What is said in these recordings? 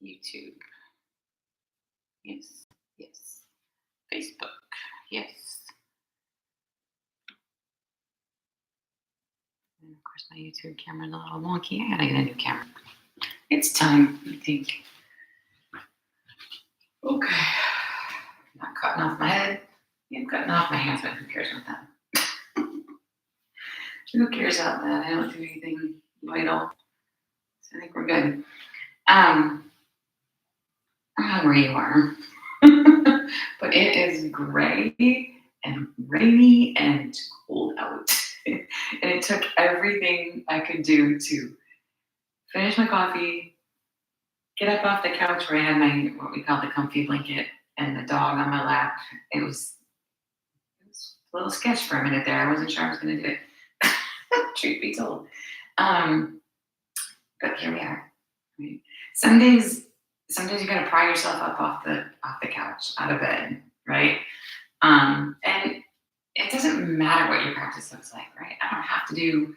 YouTube. Yes. Yes. Facebook. Yes. And of course, my YouTube camera's a little wonky. I gotta get a new camera. It's time, I think. Okay. Not cutting off my head. I'm cutting off my hands, but who cares about that? Who cares about that? I don't do anything vital. So I think we're good. I don't know where you are, but it is gray and rainy and cold out. And it took everything I could do to finish my coffee, get up off the couch where I had my, what we call the comfy blanket, and the dog on my lap. It was a little sketch for a minute there. I wasn't sure I was going to do it. Truth be told. But here we are. Right? Some days you got to pry yourself up off the couch, out of bed, right? And it doesn't matter what your practice looks like, right? I don't have to do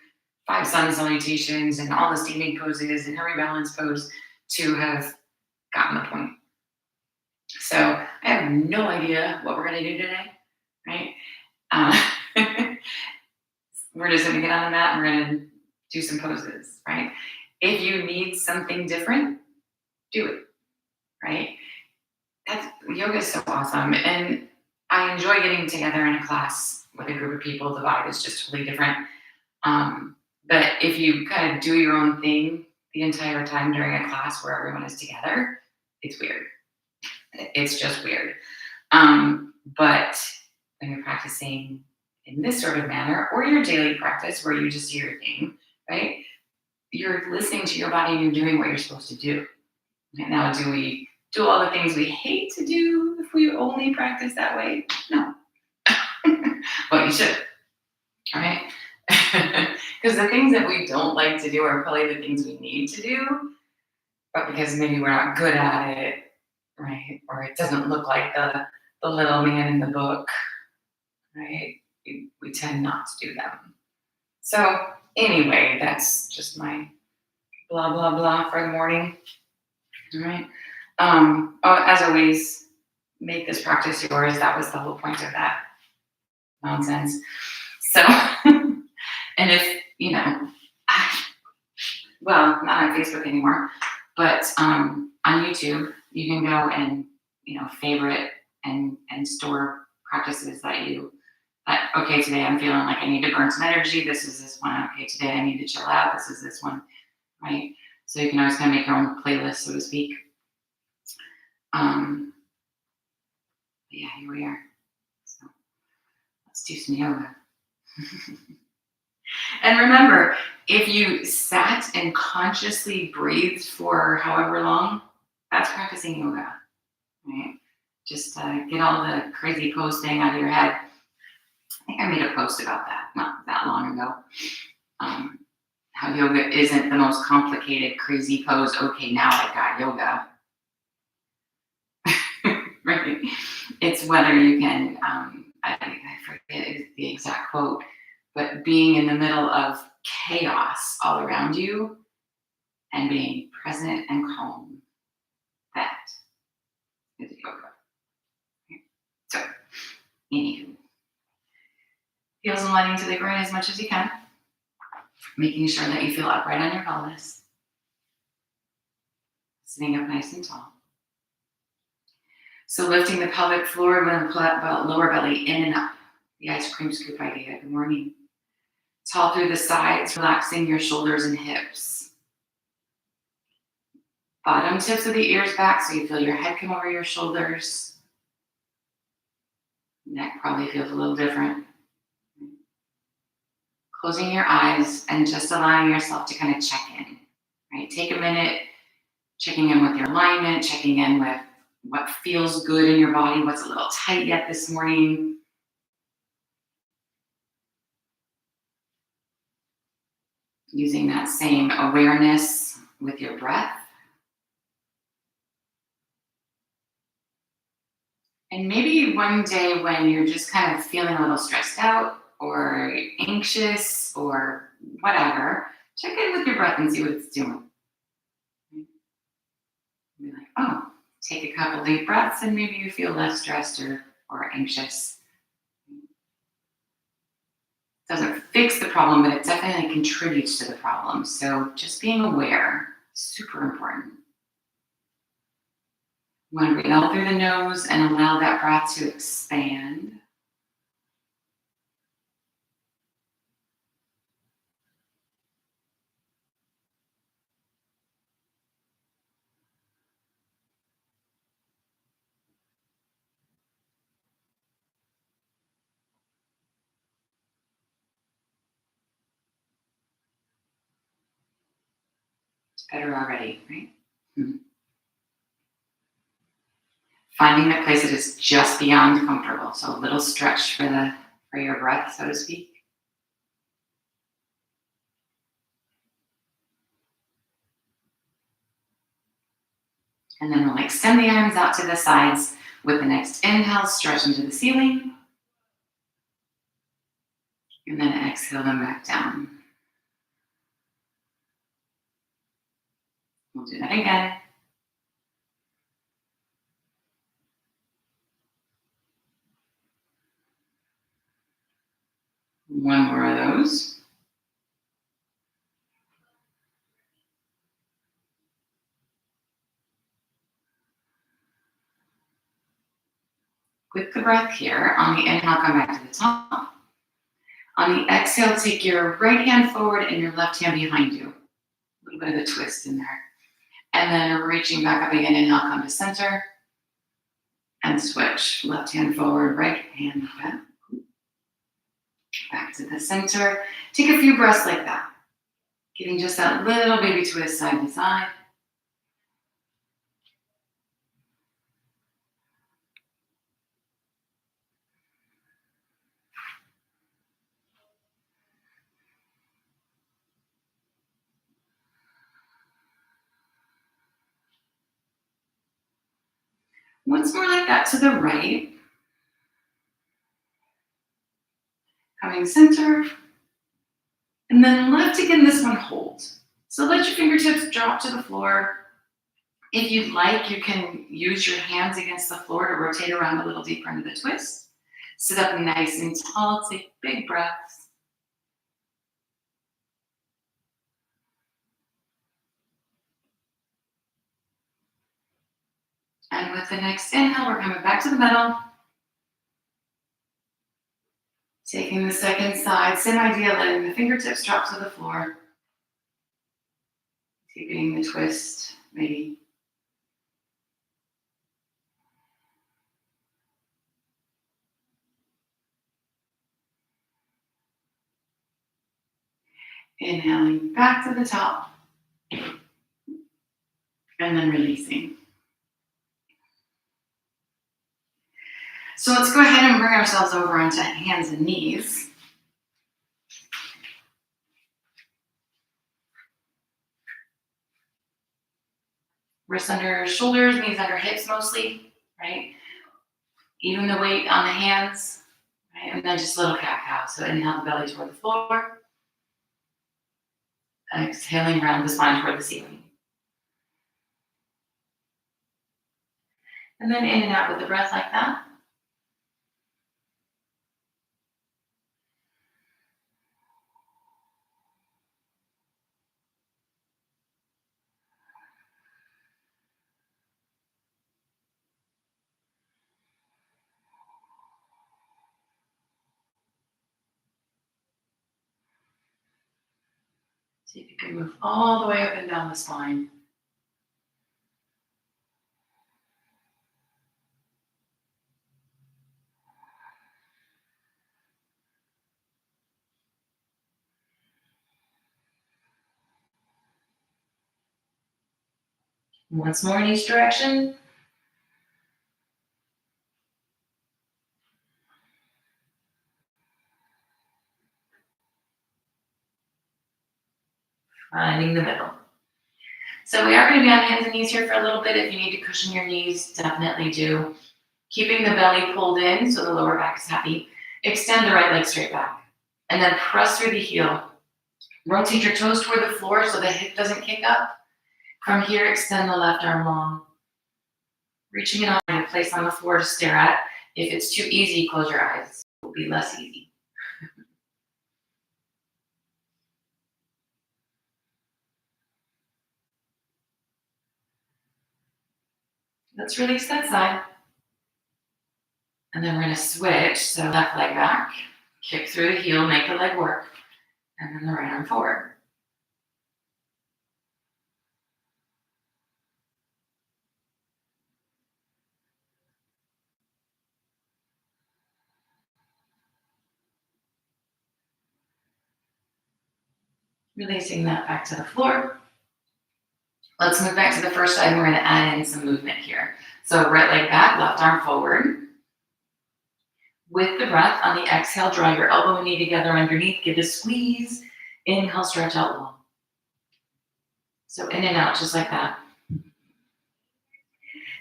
5 sun salutations and all the standing poses and every balance pose to have gotten the point. So I have no idea what we're going to do today, right? We're just going to get on the mat and we're going to do some poses, right? If you need something different, do it, right? Yoga is so awesome. And I enjoy getting together in a class with a group of people. The vibe is just totally different. But if you kind of do your own thing the entire time during a class where everyone is together, it's weird. It's just weird. But when you're practicing in this sort of manner, or your daily practice where you just do your thing, right? You're listening to your body and you're doing what you're supposed to do. And now, do we do all the things we hate to do if we only practice that way? No. But you should, all right? Because the things that we don't like to do are probably the things we need to do, but because maybe we're not good at it, right? Or it doesn't look like the little man in the book, right? We tend not to do them. So anyway, that's just my blah, blah, blah for the morning. All right. As always, make this practice yours. That was the whole point of that nonsense. So, and if, well, not on Facebook anymore, but on YouTube, you can go and, favorite and store practices that okay, today I'm feeling like I need to burn some energy. This is this one. Okay, today I need to chill out. This is this one, right? So you can always kind of make your own playlist, so to speak. Yeah, here we are. So let's do some yoga. And remember, if you sat and consciously breathed for however long, that's practicing yoga, right? Just get all the crazy pose thing out of your head. I think I made a post about that not that long ago. How yoga isn't the most complicated, crazy pose. Okay, now I got yoga. Right? It's whether you can, I forget the exact quote, but being in the middle of chaos all around you and being present and calm, that is yoga. So, anywho, heels and letting to the groin as much as you can, making sure that you feel upright on your pelvis, sitting up nice and tall. So lifting the pelvic floor with the lower belly in and up, the ice cream scoop idea. Good morning. Tall through the sides, relaxing your shoulders and hips. Bottom tips of the ears back so you feel your head come over your shoulders. Neck probably feels a little different. Closing your eyes and just allowing yourself to kind of check in, right? Take a minute, checking in with your alignment, checking in with what feels good in your body, what's a little tight yet this morning. Using that same awareness with your breath. And maybe one day when you're just kind of feeling a little stressed out or anxious or whatever, check in with your breath and see what it's doing. Be like, take a couple deep breaths and maybe you feel less stressed or anxious. Doesn't fix the problem, but it definitely contributes to the problem. So just being aware, super important. You want to breathe out through the nose and allow that breath to expand. It's better already, right? Hmm. Finding that place that is just beyond comfortable. So a little stretch for your breath, so to speak. And then we'll extend the arms out to the sides. With the next inhale, stretch into the ceiling. And then exhale them back down. We'll do that again. One more of those. With the breath here, on the inhale, come back to the top. On the exhale, take your right hand forward and your left hand behind you. A little bit of a twist in there. And then reaching back up again, inhale, come to center. And switch. Left hand forward, right hand back. Back to the center. Take a few breaths like that. Giving just that little baby twist side to side. Once more like that to the right. Coming center. And then left again, this one holds. So let your fingertips drop to the floor. If you'd like, you can use your hands against the floor to rotate around a little deeper into the twist. Sit up nice and tall, take big breaths. And with the next inhale, we're coming back to the middle. Taking the second side, same idea, letting the fingertips drop to the floor. Deepening the twist, maybe. Inhaling back to the top. And then releasing. So let's go ahead and bring ourselves over onto hands and knees. Wrists under shoulders, knees under hips mostly, right? Even the weight on the hands, right? And then just a little cat-cow. So inhale the belly toward the floor. Exhaling around the spine toward the ceiling. And then in and out with the breath like that. See if you can move all the way up and down the spine. Once more in each direction. Finding the middle. So we are going to be on hands and knees here for a little bit. If you need to cushion your knees, definitely do. Keeping the belly pulled in so the lower back is happy. Extend the right leg straight back. And then press through the heel. Rotate your toes toward the floor so the hip doesn't kick up. From here, extend the left arm long. Reaching it on and place on the floor to stare at. If it's too easy, close your eyes. It will be less easy. Let's release that side. And then we're going to switch. So left leg back, kick through the heel, make the leg work, and then the right arm forward. Releasing that back to the floor. Let's move back to the first side and we're going to add in some movement here. So right leg back, left arm forward. With the breath on the exhale, draw your elbow and knee together underneath. Give a squeeze. Inhale, stretch out long. So in and out, just like that.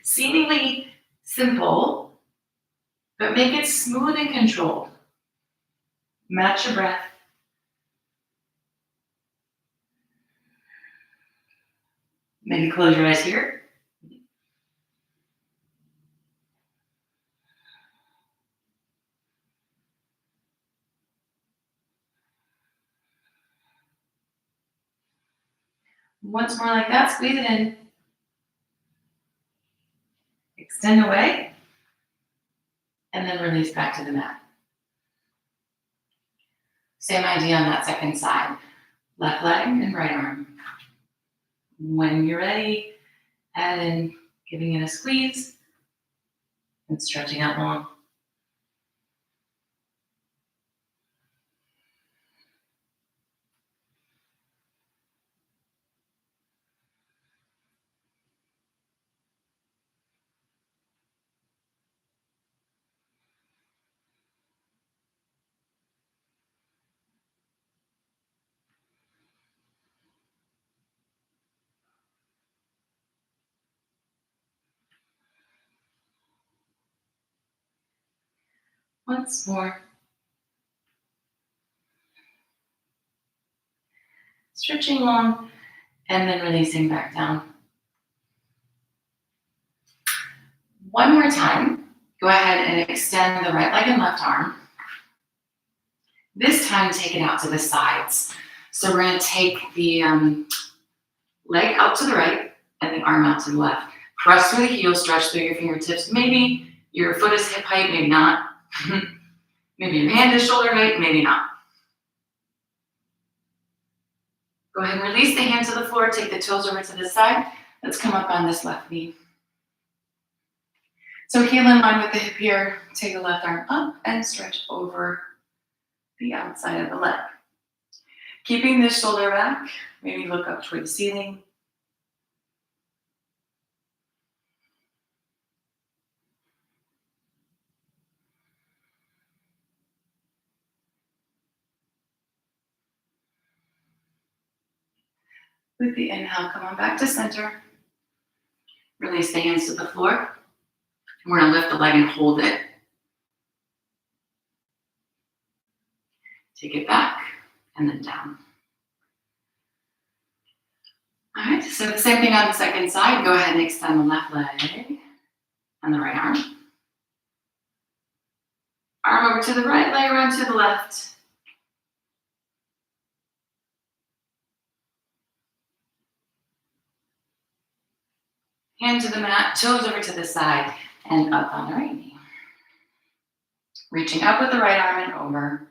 Seemingly simple, but make it smooth and controlled. Match your breath. Maybe close your eyes here. Once more like that, squeeze it in. Extend away. And then release back to the mat. Same idea on that second side. Left leg and right arm. When you're ready, add in giving it a squeeze and stretching out long. Once more. Stretching long and then releasing back down. One more time. Go ahead and extend the right leg and left arm. This time, take it out to the sides. So we're going to take the leg out to the right and the arm out to the left. Press through the heel, stretch through your fingertips. Maybe your foot is hip height, maybe not. Maybe your hand is shoulder height, maybe not. Go ahead and release the hand to the floor. Take the toes over to the side. Let's come up on this left knee. So heel in line with the hip here. Take the left arm up and stretch over the outside of the leg. Keeping this shoulder back. Maybe look up toward the ceiling. With the inhale, come on back to center. Release the hands to the floor. We're going to lift the leg and hold it. Take it back and then down. All right, so the same thing on the second side. Go ahead and extend the left leg and the right arm. Arm over to the right, leg around to the left. Hand to the mat, toes over to the side, and up on the right knee. Reaching up with the right arm and over.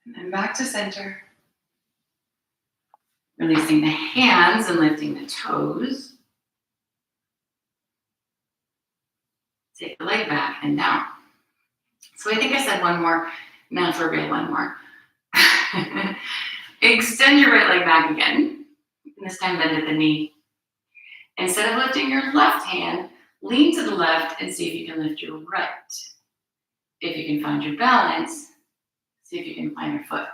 And then back to center. Releasing the hands and lifting the toes. Take the leg back and down. So I think I said one more. Now for real, one more. Extend your right leg back again. And this time bend at the knee. Instead of lifting your left hand, lean to the left and see if you can lift your right. If you can find your balance, see if you can find your foot.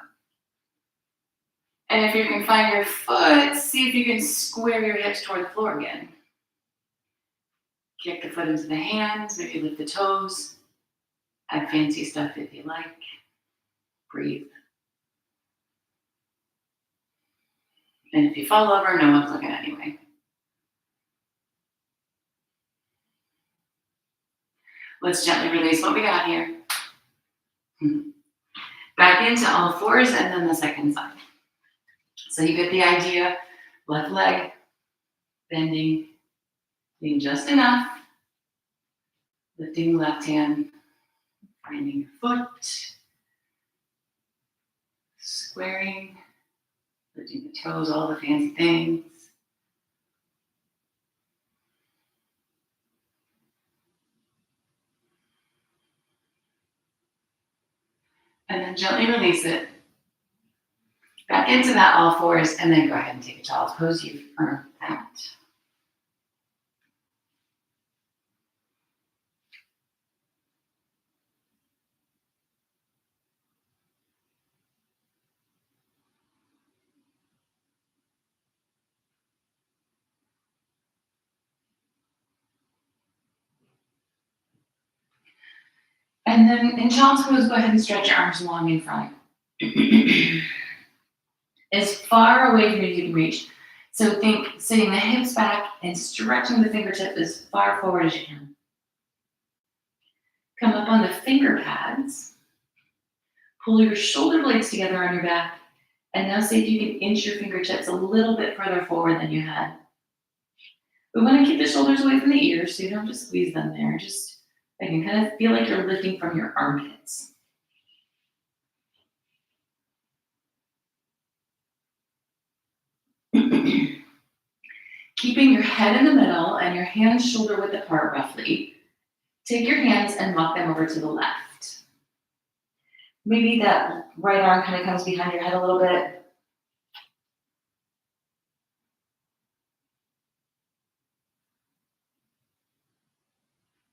And if you can find your foot, see if you can square your hips toward the floor again. Kick the foot into the hands, maybe lift the toes. Add fancy stuff if you like. Breathe. And if you fall over, no one's looking anyway. Let's gently release what we got here. Back into all fours and then the second side. So you get the idea. Left leg, bending, lean just enough. Lifting the left hand, finding your foot. Squaring, lifting the toes, all the fancy things. And then gently release it. Back into that all fours, and then go ahead and take a child's pose. You've earned that. And then in child's pose, go ahead and stretch your arms long in front. As far away from you as you can reach. So think sitting the hips back and stretching the fingertips as far forward as you can. Come up on the finger pads. Pull your shoulder blades together on your back. And now see if you can inch your fingertips a little bit further forward than you had. We want to keep the shoulders away from the ears so you don't just squeeze them there. Just I can kind of feel like you're lifting from your armpits. Keeping your head in the middle and your hands shoulder width apart roughly. Take your hands and walk them over to the left. Maybe that right arm kind of comes behind your head a little bit.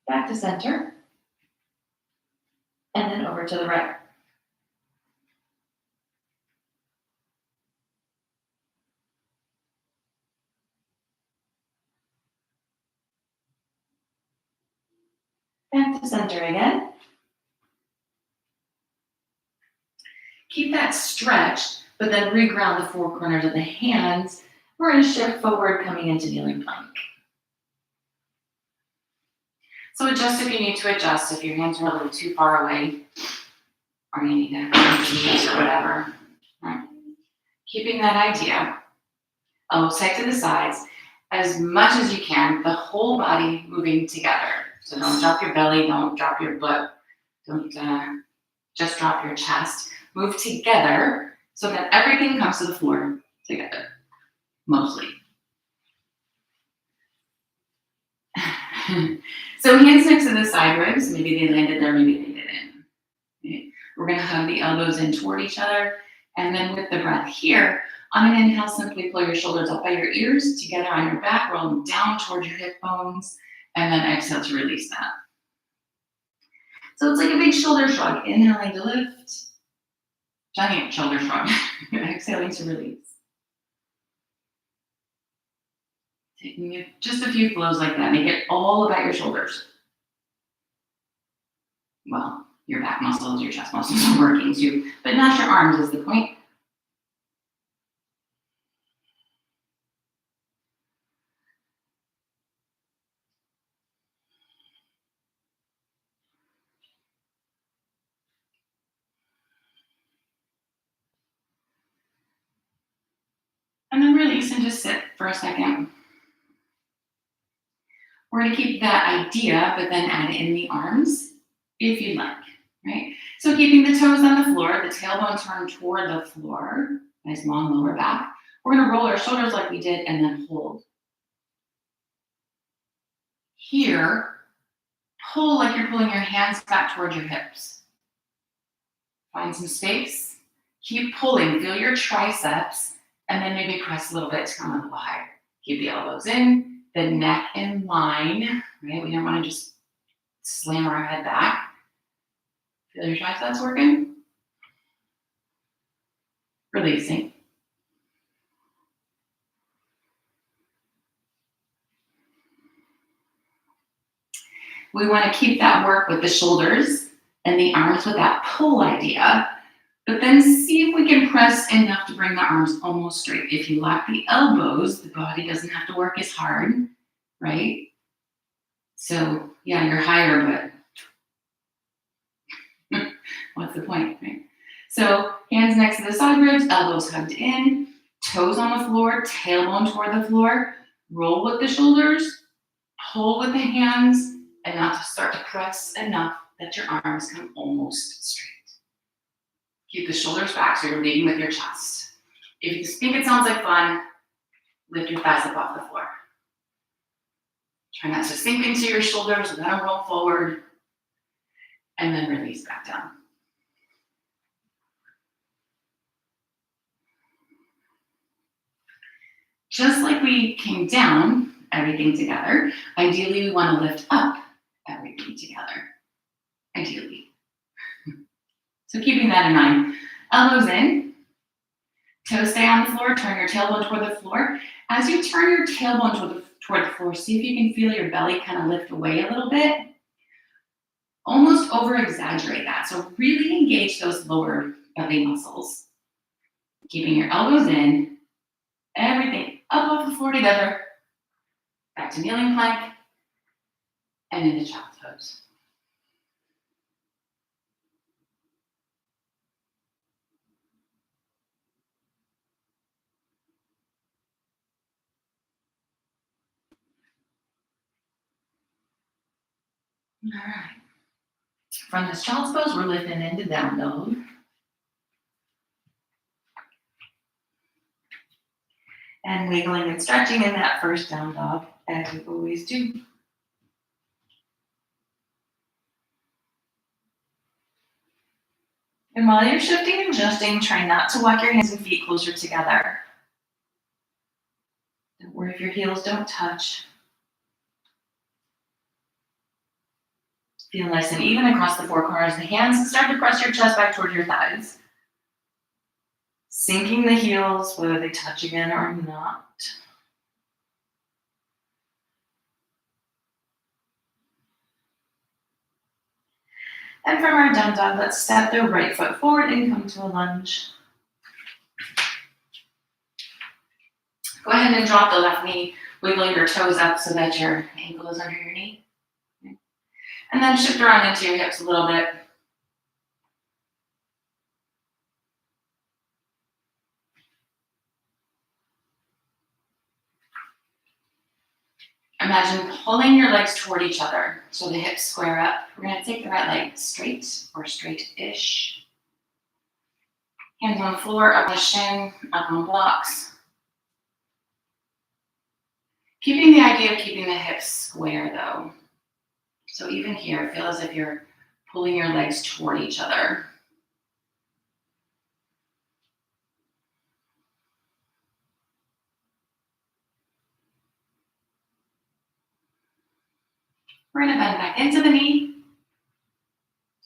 Back to center. And then over to the right. Back to center again. Keep that stretched, but then reground the four corners of the hands. We're going to shift forward, coming into kneeling plank. So adjust if you need to adjust, if your hands are a little too far away, or you need to knees or whatever. Right. Keeping that idea, elbows tight to the sides, as much as you can, the whole body moving together. So don't drop your belly, don't drop your butt, don't just drop your chest. Move together so that everything comes to the floor together, mostly. So hands next to the side ribs, maybe they landed there, maybe they didn't. Okay. We're gonna hug the elbows in toward each other, and then with the breath here, on an inhale, simply pull your shoulders up by your ears, together on your back, roll them down towards your hip bones, and then exhale to release that. So it's like a big shoulder shrug, inhaling to lift, giant shoulder shrug, exhaling to release. Taking just a few flows like that, make it all about your shoulders. Well, your back muscles, your chest muscles are working too, but not your arms is the point. And then release and just sit for a second. We're going to keep that idea, but then add in the arms if you'd like, right? So keeping the toes on the floor, the tailbone turned toward the floor, nice long lower back. We're going to roll our shoulders like we did and then hold. Here, pull like you're pulling your hands back toward your hips. Find some space. Keep pulling, feel your triceps, and then maybe press a little bit to come a little higher. Keep the elbows in, the neck in line, right? We don't want to just slam our head back. Feel your triceps working? Releasing. We want to keep that work with the shoulders and the arms with that pull idea, but then see if we can press enough to bring the arms almost straight. If you lock the elbows, the body doesn't have to work as hard, right? So yeah, you're higher, but what's the point, right? So hands next to the side ribs, elbows hugged in, toes on the floor, tailbone toward the floor, roll with the shoulders, pull with the hands, and now to start to press enough that your arms come almost straight. Keep the shoulders back so you're leading with your chest. If you think it sounds like fun, lift your thighs up off the floor. Try not to sink into your shoulders, let them roll forward, and then release back down. Just like we came down, everything together, ideally we want to lift up everything together. Ideally. So keeping that in mind, elbows in, toes stay on the floor, turn your tailbone toward the floor. As you turn your tailbone toward the floor, see if you can feel your belly kind of lift away a little bit. Almost over-exaggerate that. So really engage those lower belly muscles. Keeping your elbows in, everything up off the floor together, back to kneeling plank, and into child's pose. All right. From this child's pose, we're lifting into down dog. And wiggling and stretching in that first down dog, as we always do. And while you're shifting and adjusting, try not to walk your hands and feet closer together. Don't worry if your heels don't touch. Feel nice and even across the four corners of the hands and start to press your chest back toward your thighs. Sinking the heels, whether they touch again or not. And from our down dog, let's step the right foot forward and come to a lunge. Go ahead and drop the left knee, wiggle your toes up so that your ankle is under your knee. And then shift around into your hips a little bit. Imagine pulling your legs toward each other so the hips square up. We're going to take the right leg straight or straight-ish. Hands on the floor, up the shin, up on blocks. Keeping the idea of keeping the hips square though. So even here, feel as if you're pulling your legs toward each other. We're going to bend back into the knee.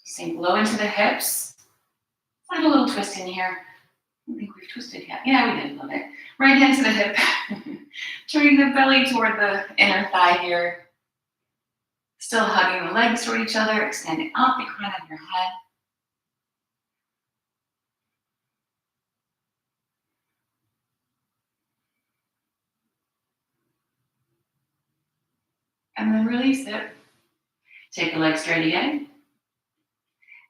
Sink low into the hips. Like a little twist in here. I don't think we've twisted yet. Yeah, we did a little bit. Right hand to the hip. Turning the belly toward the inner thigh here. Still hugging the legs toward each other, extending out the crown of your head. And then release it. Take the leg straight again.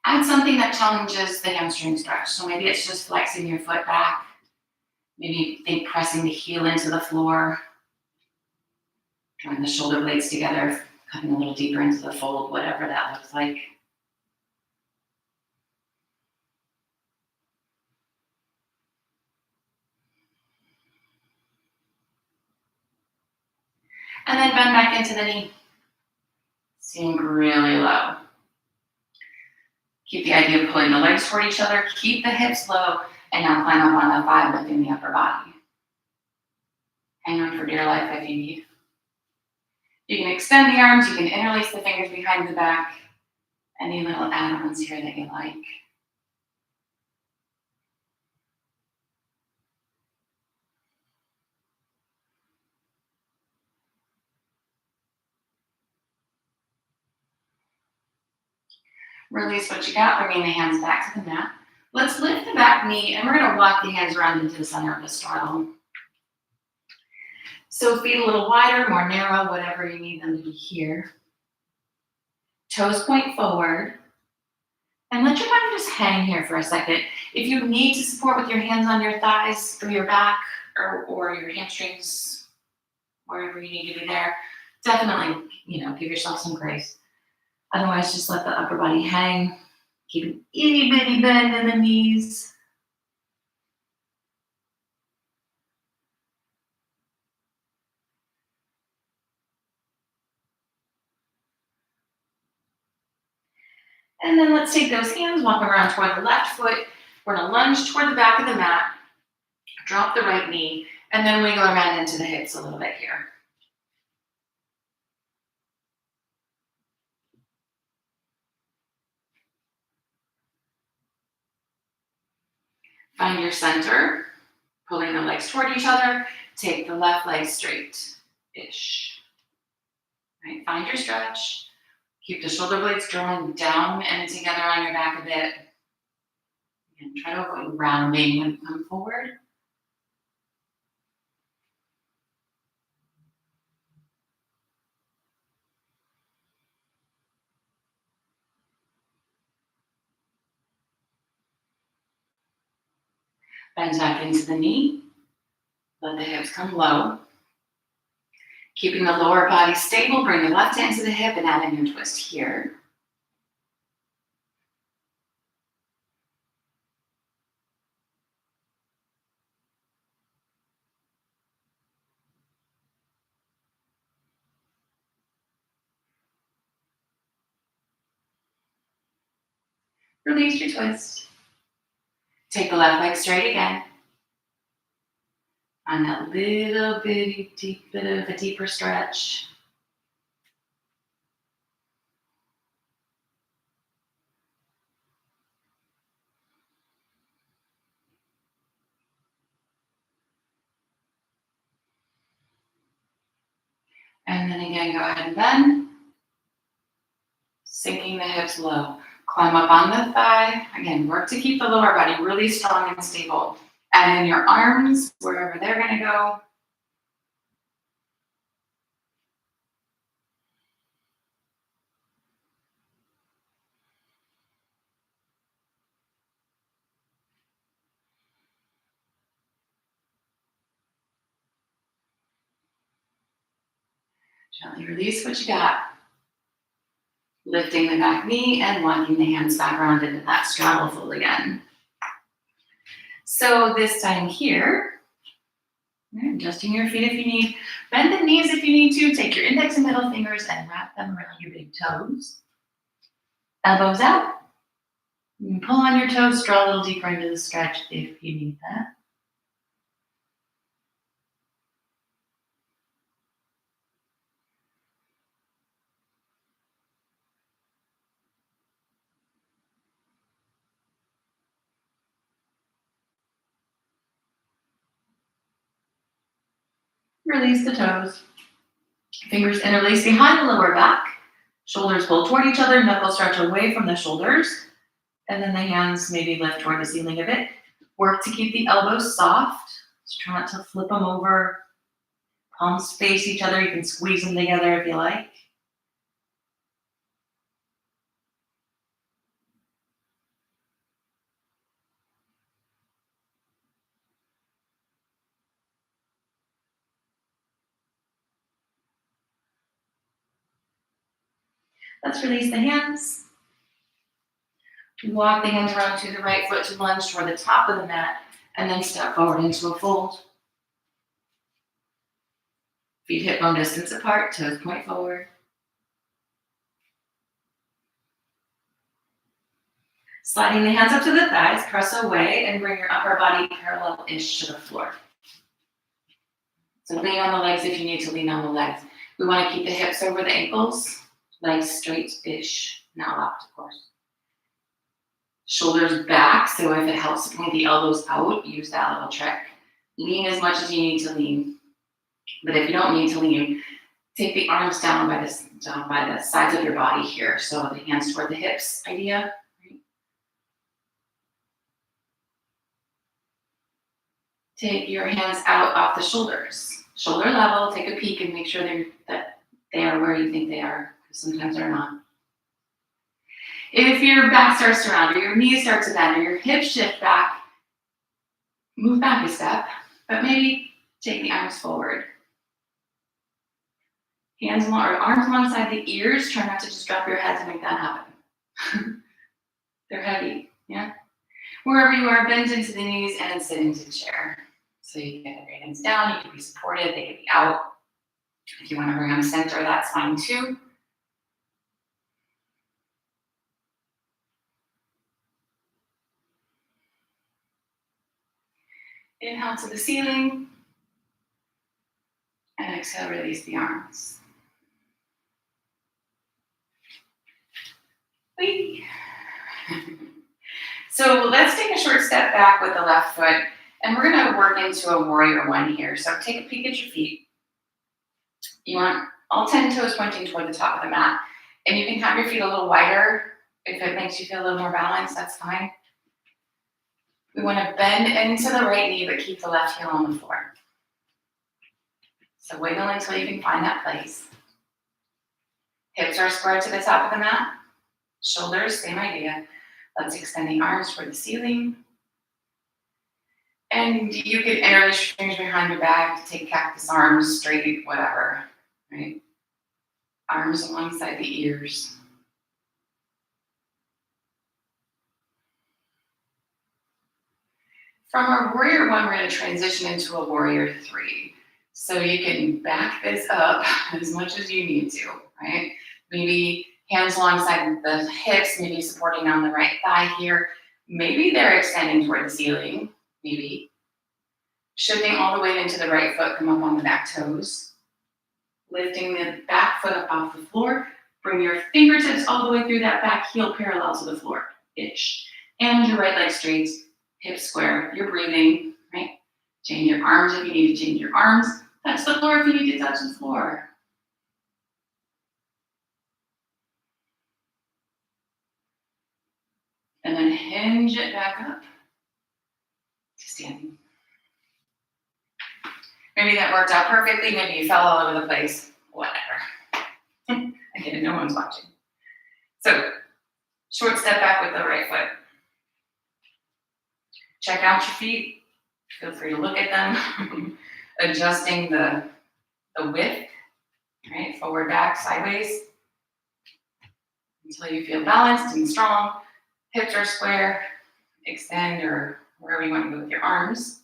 Add something that challenges the hamstring stretch. So maybe it's just flexing your foot back. Maybe think pressing the heel into the floor. Drawing the shoulder blades together, cutting a little deeper into the fold, whatever that looks like. And then bend back into the knee. Sink really low. Keep the idea of pulling the legs toward each other. Keep the hips low. And now climb up on the thigh, lifting the upper body. Hang on for dear life if you need. You can extend the arms. You can interlace the fingers behind the back. Any little add-ons here that you like. Release what you got, bringing the hands back to the mat. Let's lift the back knee and we're gonna walk the hands around into the center of the straddle. So feet a little wider, more narrow, whatever you need them to be here. Toes point forward. And let your body just hang here for a second. If you need to support with your hands on your thighs through your back or your hamstrings, wherever you need to be there, definitely, give yourself some grace. Otherwise, just let the upper body hang. Keep an itty bitty bend in the knees. And then let's take those hands, walk around toward the left foot. We're gonna lunge toward the back of the mat, drop the right knee, and then wiggle around into the hips a little bit here. Find your center, pulling the legs toward each other. Take the left leg straight-ish. Right, find your stretch. Keep the shoulder blades drawing down and together on your back a bit. And try to avoid rounding when you come forward. Bend back into the knee. Let the hips come low. Keeping the lower body stable, bring the left hand to the hip and add in your twist here. Release your twist. Take the left leg straight again. Find that little bitty bit of a deeper stretch. And then again, go ahead and bend. Sinking the hips low. Climb up on the thigh. Again, work to keep the lower body really strong and stable. Add in your arms wherever they're gonna go. Gently release what you got. Lifting the back knee and walking the hands back around into that straddle fold again. So this time here, adjusting your feet if you need. Bend the knees if you need to. Take your index and middle fingers and wrap them around your big toes. Elbows out. And pull on your toes, draw a little deeper into the stretch if you need that. Release the toes. Fingers interlace behind the lower back. Shoulders pull toward each other, knuckles stretch away from the shoulders. And then the hands maybe lift toward the ceiling a bit. Work to keep the elbows soft. Just try not to flip them over. Palms face each other. You can squeeze them together if you like. Let's release the hands. Walk the hands around to the right foot to lunge toward the top of the mat and then step forward into a fold. Feet hip bone distance apart, toes point forward. Sliding the hands up to the thighs, press away and bring your upper body parallel-ish to the floor. So lean on the legs if you need to lean on the legs. We want to keep the hips over the ankles, legs straight-ish, not locked, of course. Shoulders back, so if it helps to point the elbows out, use that little trick. Lean as much as you need to lean. But if you don't need to lean, Take the arms down by the sides of your body here. So the hands toward the hips idea. Right? Take your hands out off the shoulders. Shoulder level, take a peek and make sure that they are where you think they are, because sometimes they're not. If your back starts to round or your knees start to bend or your hips shift back, move back a step, but maybe take the arms forward. Arms alongside the ears. Try not to just drop your head to make that happen. They're heavy, yeah? Wherever you are, bend into the knees and then sit into the chair. So you can get your hands down, you can be supported, they can be out. If you want to bring them center, that's fine too. Inhale to the ceiling. And exhale, release the arms. Whee! So let's take a short step back with the left foot, and we're going to work into a warrior one here. So take a peek at your feet. You want all 10 toes pointing toward the top of the mat. And you can have your feet a little wider. If it makes you feel a little more balanced, that's fine. We want to bend into the right knee, but keep the left heel on the floor. So wiggle until you can find that place. Hips are squared to the top of the mat. Shoulders, same idea. Let's extend the arms toward the ceiling. And you can interlace your fingers behind your back, take cactus arms, straight, whatever, right? Arms alongside the ears. From our warrior one, we're going to transition into a warrior three. So you can back this up as much as you need to, right? Maybe hands alongside the hips, maybe supporting on the right thigh here. Maybe they're extending toward the ceiling, maybe. Shifting all the way into the right foot, come up on the back toes. Lifting the back foot up off the floor. Bring your fingertips all the way through that back heel parallel to the floor-ish. And your right leg straight, hips square. You're breathing, right? Change your arms if you need to change your arms. Touch the floor if you need to touch the floor. And then hinge it back up to standing. Maybe that worked out perfectly. Maybe you fell all over the place. Whatever. I get it. No one's watching. So, short step back with the right foot. Check out your feet. Feel free to look at them. Adjusting the width, right? Forward, back, sideways. Until you feel balanced and strong. Hips are square. Extend or wherever you want to go with your arms.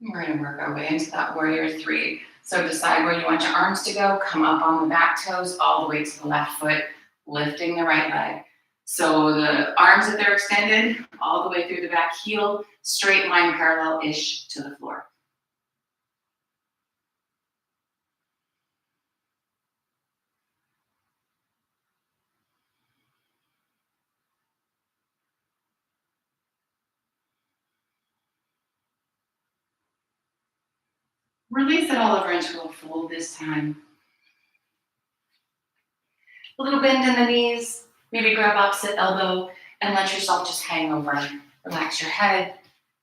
We're going to work our way into that warrior three. So decide where you want your arms to go. Come up on the back toes all the way to the left foot, lifting the right leg. So the arms, if they're extended, all the way through the back heel, straight line parallel-ish to the floor. Release it all over into a fold this time. A little bend in the knees, maybe grab opposite elbow and let yourself just hang over. Relax your head,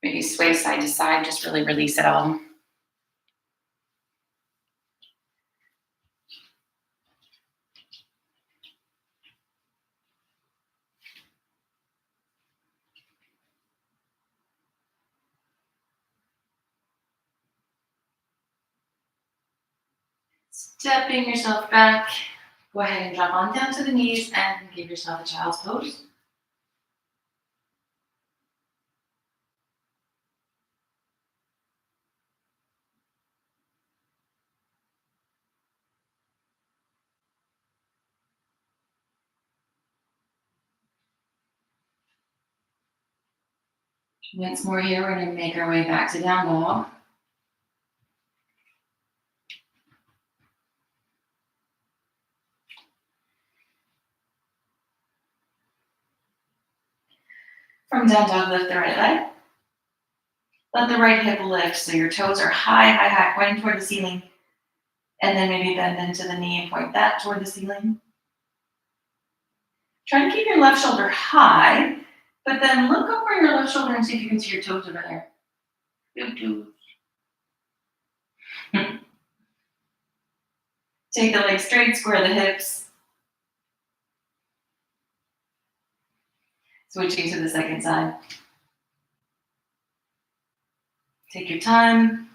maybe sway side to side, just really release it all. Stepping yourself back, go ahead and drop on down to the knees and give yourself a child's pose. Once more here, we're gonna make our way back to down dog. From down dog, lift the right leg. Let the right hip lift so your toes are high, high, high, pointing toward the ceiling. And then maybe bend into the knee and point that toward the ceiling. Try to keep your left shoulder high, but then look over your left shoulder and see if you can see your toes over there. Big toes. Take the legs straight, square the hips. Switching to the second side. Take your time.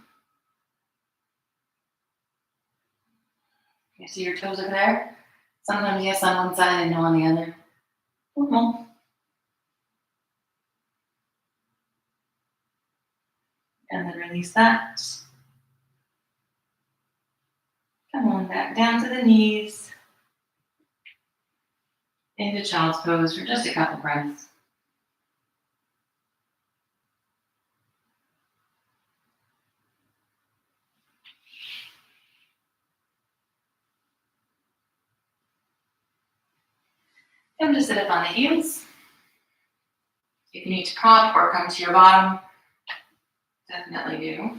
You see your toes over there? Sometimes yes on one side and no on the other. And then release that. Come on back down to the knees. Into child's pose for just a couple breaths. Come to sit up on the heels. If you need to prop or come to your bottom, definitely do.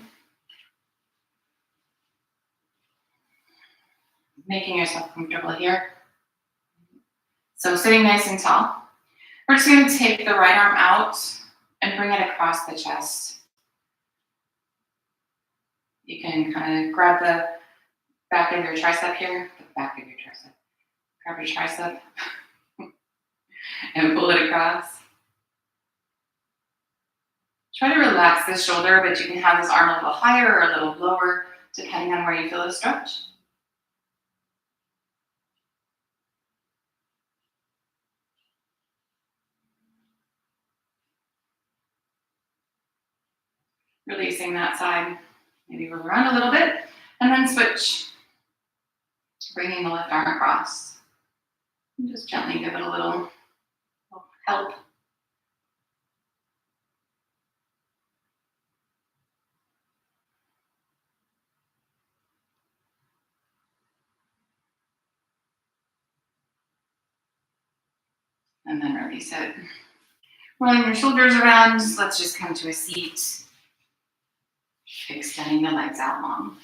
Making yourself comfortable here. So sitting nice and tall. We're just going to take the right arm out and bring it across the chest. You can kind of grab the back of your tricep here, the back of your tricep. Grab your tricep and pull it across. Try to relax this shoulder, but you can have this arm a little higher or a little lower, depending on where you feel the stretch. Releasing that side, maybe move around a little bit, and then switch. Bringing the left arm across. And just gently give it a little help. And then release it. Rolling your shoulders around, let's just come to a seat. Extending the legs out long.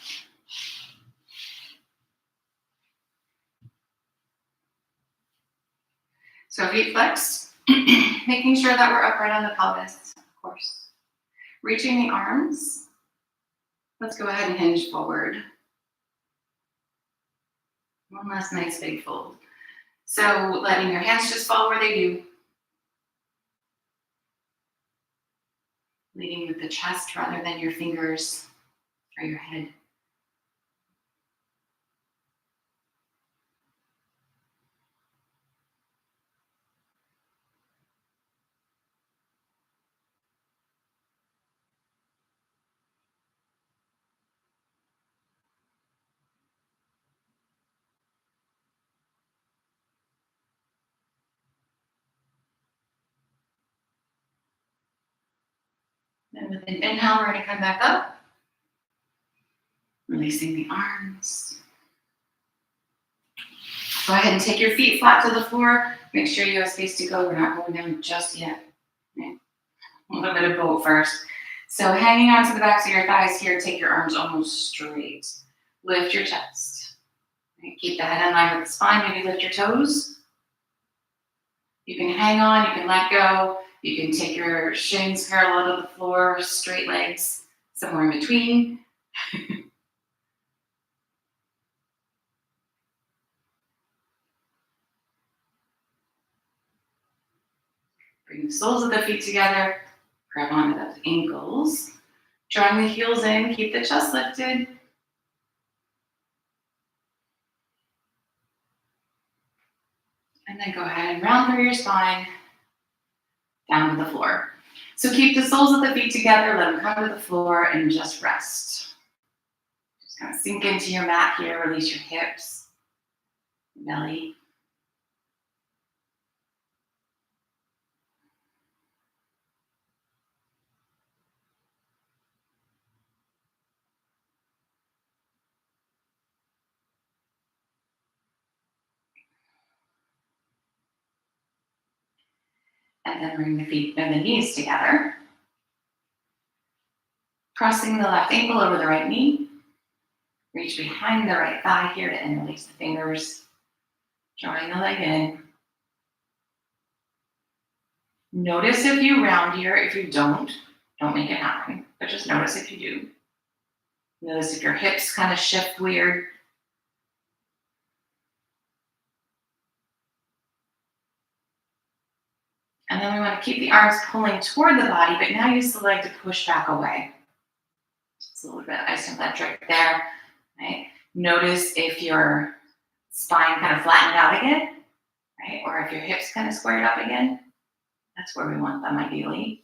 So feet flexed, making sure that we're upright on the pelvis, of course. Reaching the arms. Let's go ahead and hinge forward. One last nice big fold. So letting your hands just fall where they do. Leading with the chest rather than your fingers or your head. And with an inhale, we're going to come back up. Releasing the arms. Go ahead and take your feet flat to the floor. Make sure you have space to go. We're not going down just yet. Okay. A little bit of boat first. So hanging on to the backs of your thighs here, take your arms almost straight. Lift your chest. Okay. Keep the head in line with the spine. Maybe lift your toes. You can hang on, you can let go. You can take your shins parallel to the floor, straight legs, somewhere in between. Bring the soles of the feet together. Grab onto those ankles. Drawing the heels in, keep the chest lifted. And then go ahead and round through your spine, down to the floor. So keep the soles of the feet together, let them come to the floor, and just rest. Just kind of sink into your mat here, release your hips, your belly. And then bring the feet and the knees together. Crossing the left ankle over the right knee. Reach behind the right thigh here and release the fingers. Drawing the leg in. Notice if you round here. If you don't make it happen. But just notice if you do. Notice if your hips kind of shift weird. And then we want to keep the arms pulling toward the body, but now use the leg to push back away. It's a little bit isometric there, right? Notice if your spine kind of flattened out again, right? Or if your hips kind of squared up again. That's where we want them ideally.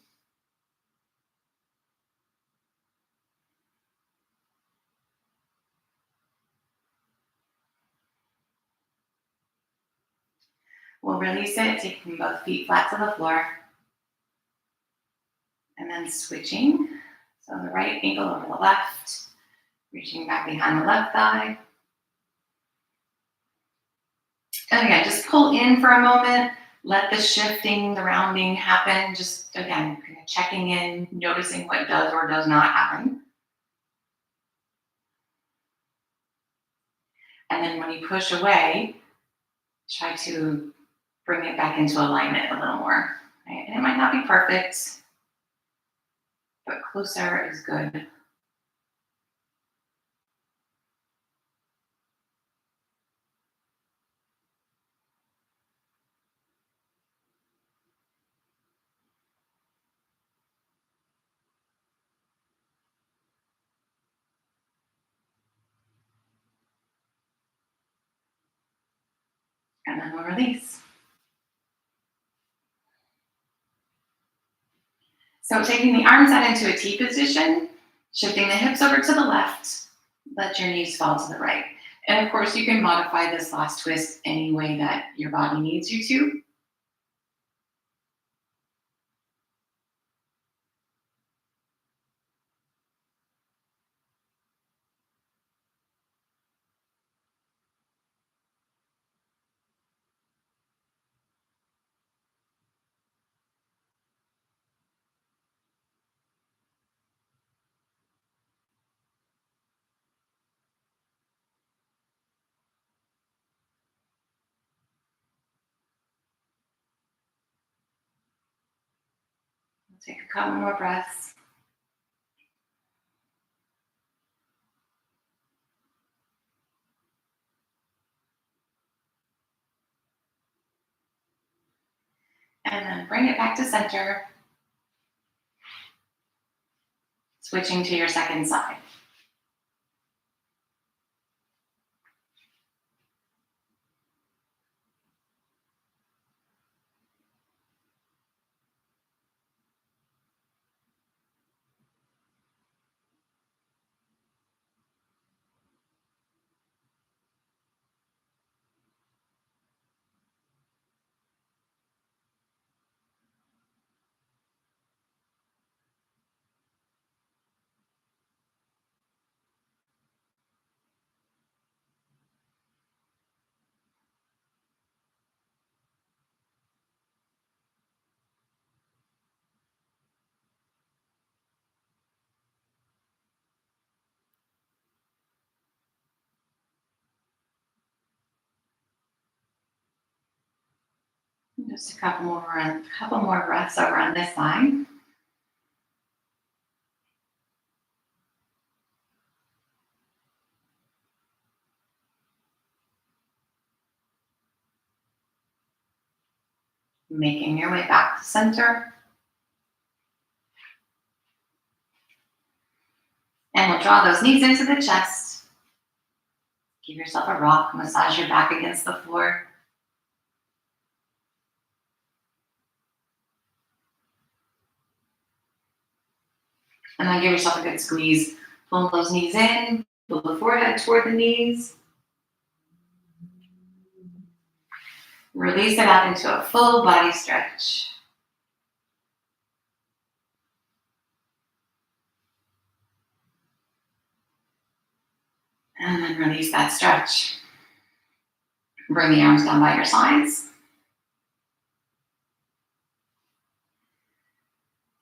We'll release it, taking both feet flat to the floor. And then switching. So the right ankle over the left, reaching back behind the left thigh. And again, just pull in for a moment. Let the shifting, the rounding happen. Just, again, kind of checking in, noticing what does or does not happen. And then when you push away, try to bring it back into alignment a little more. Right? And it might not be perfect, but closer is good. And then we'll release. So taking the arms out into a T position, shifting the hips over to the left, let your knees fall to the right. And of course, you can modify this last twist any way that your body needs you to. We'll take a couple more breaths. And then bring it back to center. Switching to your second side. Just a couple more breaths over on this side. Making your way back to center. And we'll draw those knees into the chest. Give yourself a rock, massage your back against the floor. And then give yourself a good squeeze. Pull those knees in, pull the forehead toward the knees. Release it out into a full body stretch. And then release that stretch. Bring the arms down by your sides.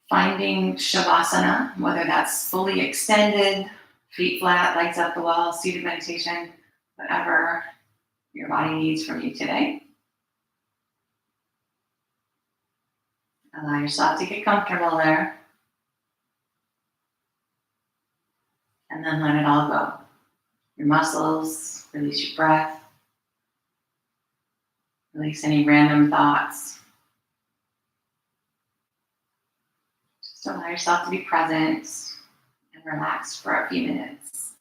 finding Shavasana, whether that's fully extended, feet flat, legs up the wall, seated meditation, whatever your body needs from you today. Allow yourself to get comfortable there. And then let it all go. Your muscles, release your breath. Release any random thoughts. Just allow yourself to be present and relax for a few minutes.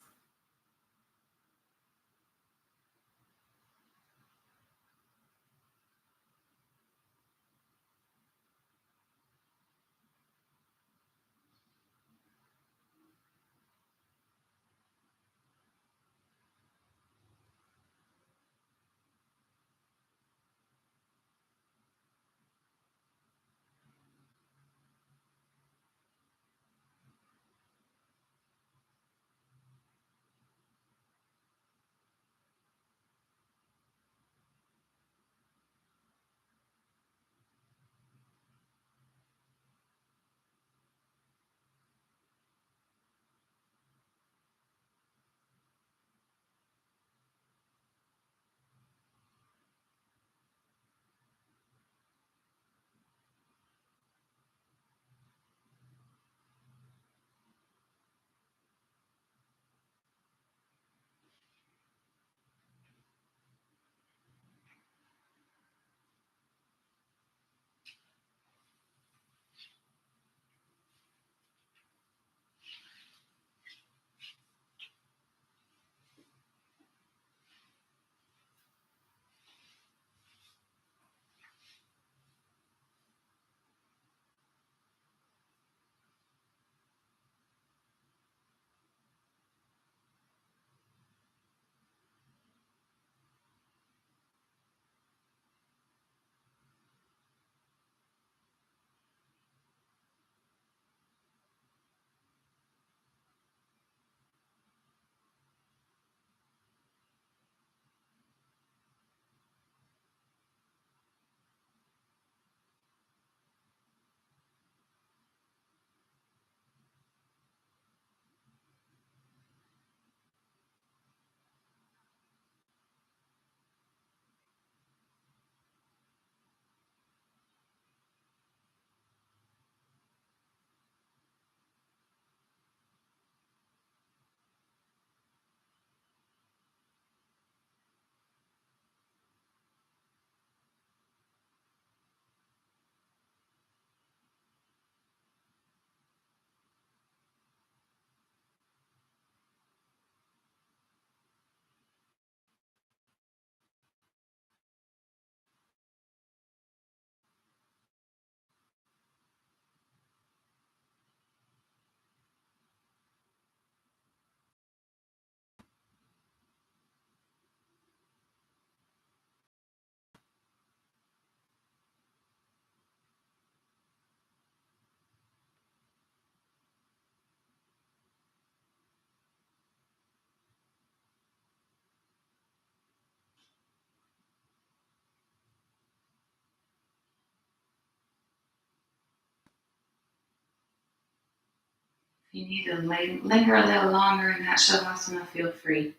If you need to linger a little longer in that Shavasana, feel free.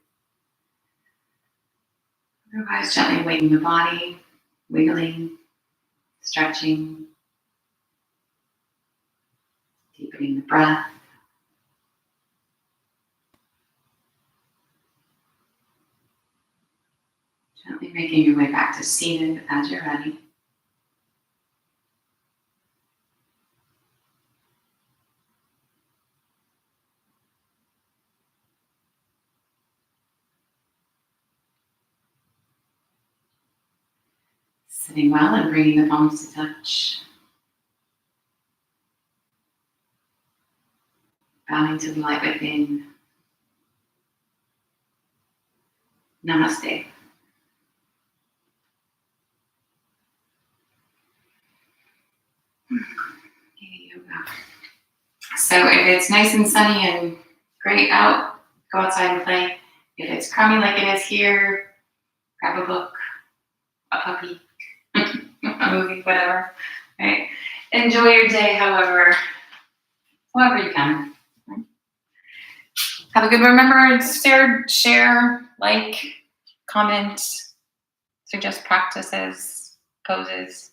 Otherwise, gently weighting the body, wiggling, stretching, deepening the breath. Gently making your way back to seated as you're ready. Sitting well and bringing the palms to touch. Bowing to the light within. Namaste. Yoga. So if it's nice and sunny and great out, go outside and play. If it's crummy like it is here, grab a book, a puppy, a movie, whatever. Right? Enjoy your day, however however you can. Have a good, remember, share, like, comment, suggest practices, poses.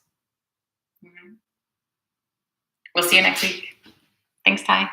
We'll see you next week. Thanks, Ty.